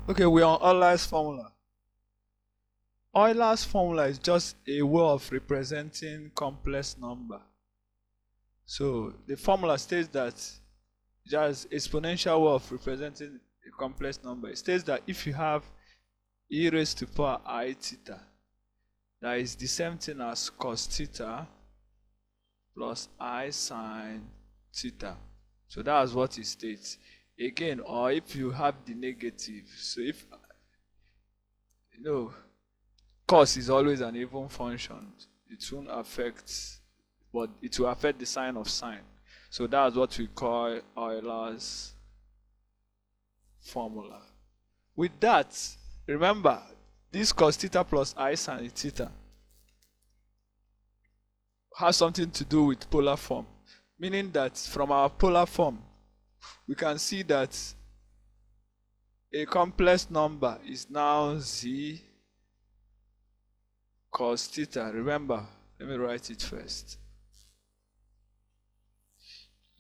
Okay, we're on Euler's formula. Euler's formula is just a way of representing complex number. So the formula states that just exponential way of representing a complex number. It states that if you have e raised to power I theta, that is the same thing as cos theta plus I sine theta. So that's what it states. Again, or if you have the negative, so if cos is always an even function, it won't affect, but it will affect the sign of sine. So that's what we call Euler's formula. With that, remember, this cos theta plus I sine theta has something to do with polar form, meaning that from our polar form, we can see that a complex number is now z cos theta. Remember, let me write it first.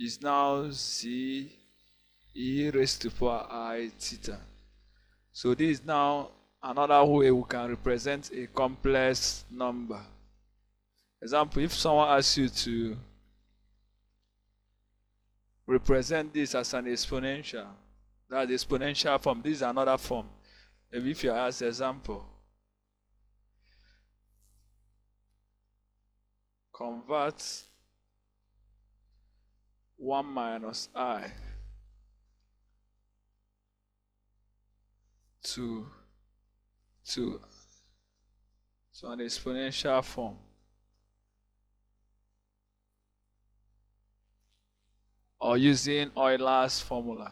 Is now z e raised to power I theta. So this is now another way we can represent a complex number. Example, if someone asks you to represent this as an exponential, that's the exponential form. This is another form. Maybe if you ask example, convert 1 minus I to an exponential form. Or using Euler's formula.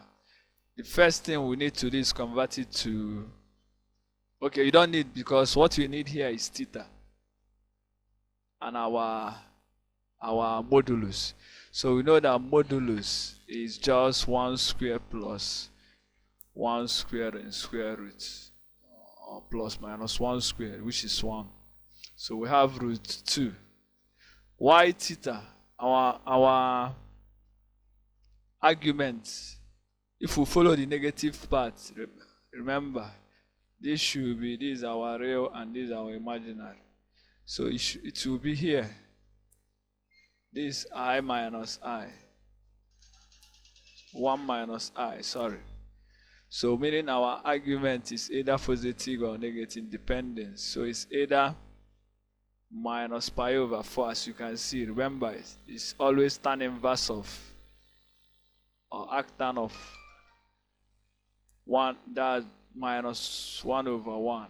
The first thing we need to do is convert it to, okay, you don't need, because what we need here is theta and our modulus. So we know that modulus is just 1 square plus 1 square in square root, or plus minus 1 square, which is 1. So we have root 2. Y theta, our argument, if we follow the negative part, remember, this should be, this is our real and this is our imaginary. So it will be here. This I minus I. 1 minus I, sorry. So meaning our argument is either positive or negative dependent. So it's either minus pi over 4, as you can see. Remember, it's always tan inverse of, or arctan of 1, that's minus 1 over 1,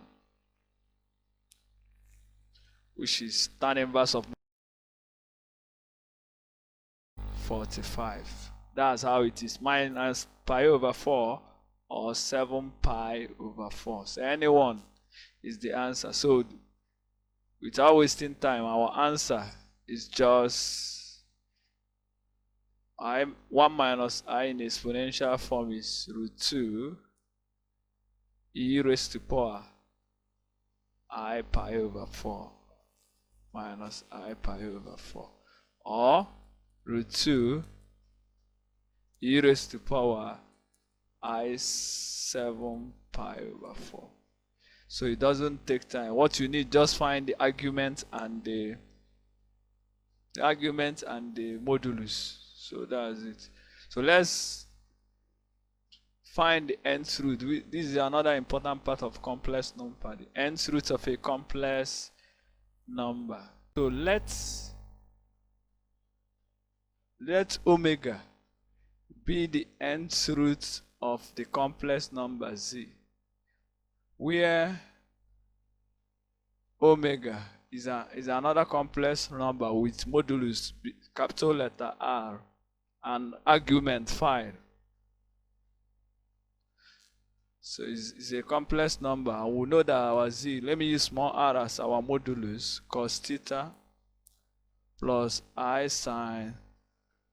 which is tan inverse of 45. That's how it is. Minus pi over 4 or 7 pi over 4. So anyone is the answer. So without wasting time, our answer is just 1 minus I in exponential form is root 2 e raised to power I pi over 4 minus I pi over 4, or root 2 e raised to power I 7 pi over 4. So it doesn't take time. What you need, just find the argument and the modulus. So that's it. So let's find the nth root. This is another important part of complex number, the nth root of a complex number. So let omega be the nth root of the complex number z, where omega is another complex number with modulus capital letter R and argument 5. So it's a complex number, and we know that our z, let me use small r as our modulus, cos theta plus I sine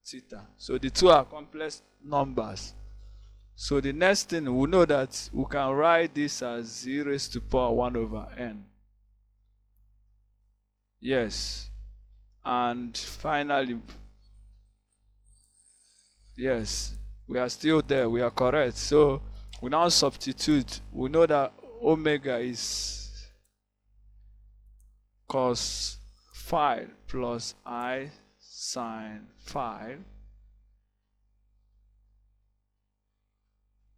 theta. So the two are complex numbers. So the next thing, we know that we can write this as z raised to power 1 over n. Yes. And finally, yes, we are still there. We are correct. So We now substitute. We know that omega is cos phi plus I sine phi,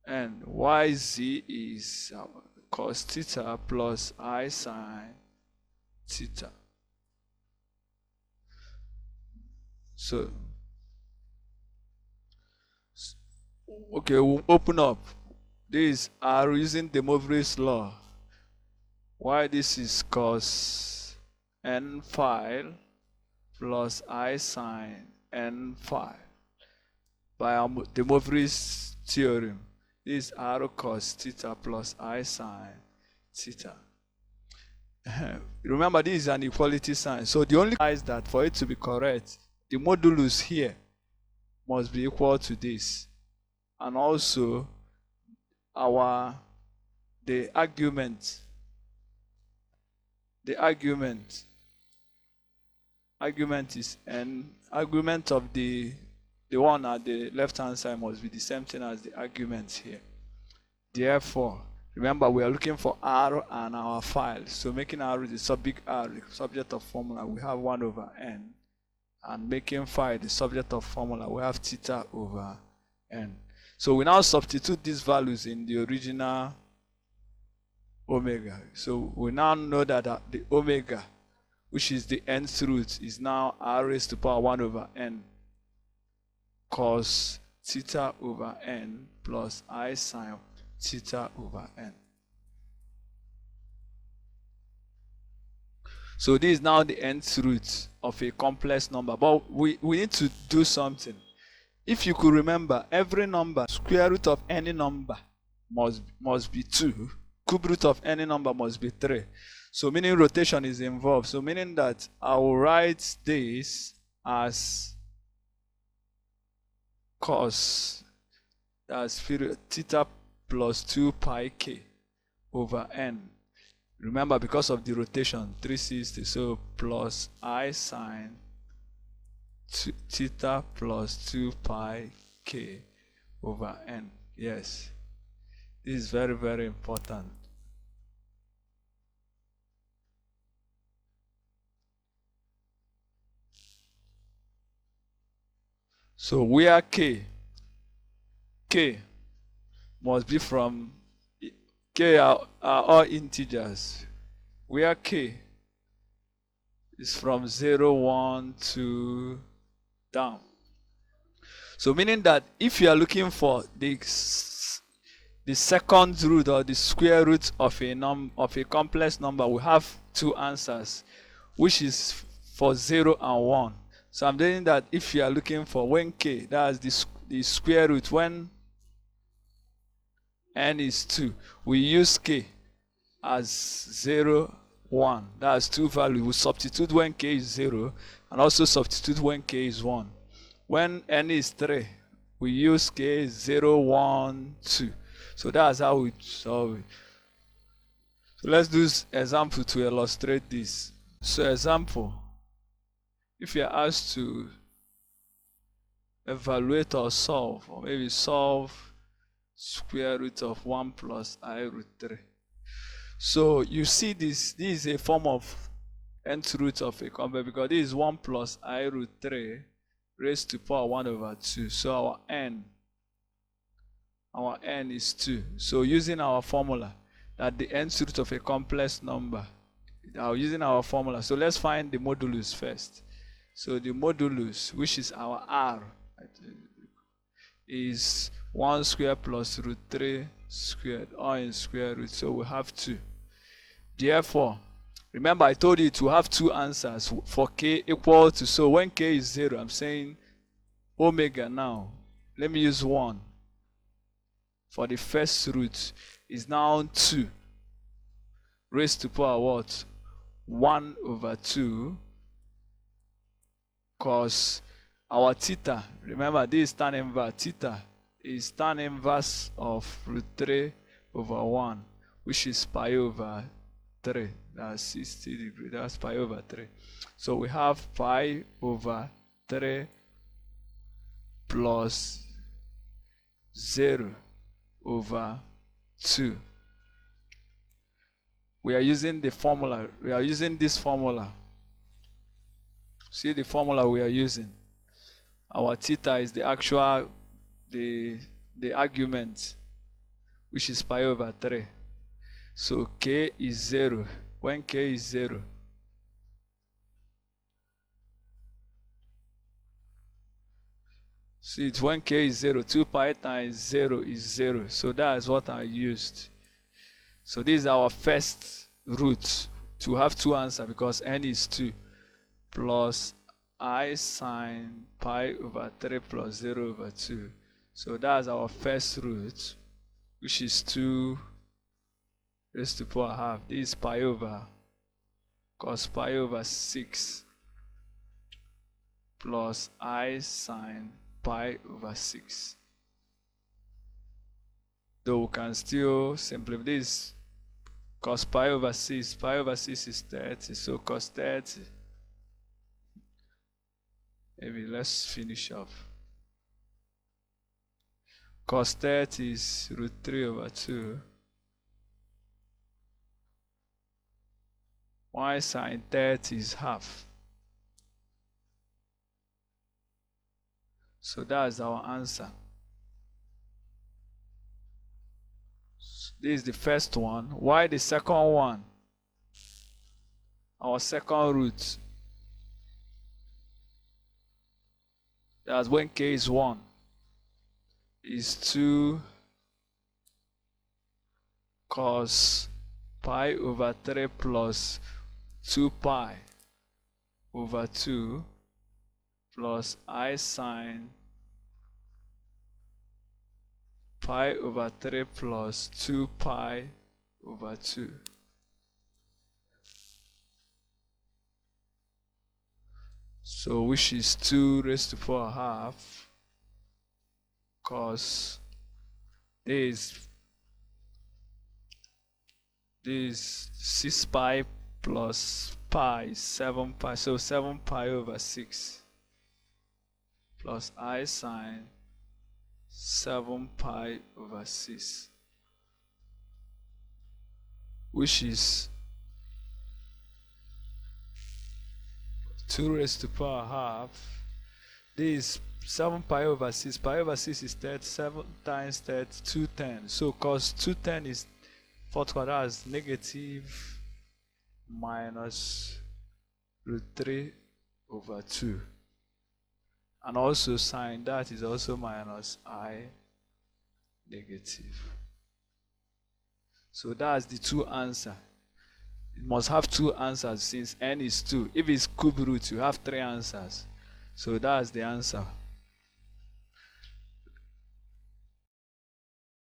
and yz is cos theta plus I sine theta. So, okay, we'll open up. These are using De Moivre's law. Why this is cos n phi plus I sine n phi by De Moivre's theorem. This is r cos theta plus I sine theta. Remember, this is an equality sign. So the only is that for it to be correct, the modulus here must be equal to this. And also the argument is n. Argument of the one at the left hand side must be the same thing as the argument here. Therefore, remember, we are looking for r and our file. So making r the big R the subject of formula, we have 1 over n. And making phi the subject of formula, we have theta over n. So we now substitute these values in the original omega. So we now know that the omega, which is the nth root, is now r raised to power 1 over n cos theta over n plus I sine theta over n. So this is now the nth root of a complex number. But we need to do something. If you could remember, every number, square root of any number must be 2. Cube root of any number must be 3. So meaning rotation is involved. So meaning that I will write this as cos, that's theta plus 2 pi k over n. Remember, because of the rotation, 360, so plus I sine theta plus 2 pi k over n. Yes, this is very, very important. So where k must be from, k are all integers. Where k is from 0, 1, 2 down. So meaning that if you are looking for the second root or the square root of a complex number, we have 2 answers, which is for 0 and 1. So I'm saying that if you are looking for when k, that's the square root, when n is 2, we use k as 0, 1. That's 2 values. We substitute when k is 0 and also substitute when k is 1. When n is 3, we use k 0, 1, 2. So that's how we solve it. So let's do this example to illustrate this. So example, if you are asked to evaluate or solve, or maybe solve square root of 1 plus I root 3. So you see this is a form of nth root of a complex, because this is 1 plus I root 3 raised to power 1 over 2. So our n is 2. So using our formula, that the nth root of a complex number, using our formula, so let's find the modulus first. So the modulus, which is our r, is 1 squared plus root 3 squared, all in square root. So we have 2. Therefore, remember I told you to have 2 answers for k equal to, so when k is 0, I'm saying omega now, let me use 1 for the first root, is now 2 raised to power what? 1 over 2 cos our theta, remember this is tan inverse, theta is tan inverse of root 3 over 1, which is pi over 3. That's 60 degrees. That's pi over 3. So we have pi over 3 plus 0 over 2. We are using the formula. We are using this formula. See the formula we are using. Our theta is the actual, the argument, which is pi over 3. So k is 0. When k is 0, see it, when k is 0, 2 pi times 0 is 0. So that is what I used. So this is our first root to have two answers, because n is 2 plus I sine pi over 3 plus 0 over 2. So that's our first root, which is 2 raised to the power half. This is pi over cos pi over 6 plus I sine pi over 6. Though we can still simplify this. Cos pi over 6. Pi over 6 is 30. So cos 30. Maybe let's finish off. Cos 30 is root 3 over 2. Y sine 30 is half. So that's our answer. This is the first one. Why the second one? Our second root. That's when k is 1. Is 2 cos pi over 3 plus 2 pi over 2 plus I sine pi over 3 plus 2 pi over 2. So which is 2 raised to the power half cos this 6 pi plus pi, 7 pi, so 7 pi over 6 plus I sine 7 pi over 6, which is 2 raised to the power half. This is 7 pi over 6. Pi over 6 is 30. 7 times 30, 210. So cos 210 is fourth quadrant as negative minus root 3 over 2. And also sine that is also minus I negative. So that's the two answers. It must have two answers since n is 2. If it's cube root, you have 3 answers. So that's the answer.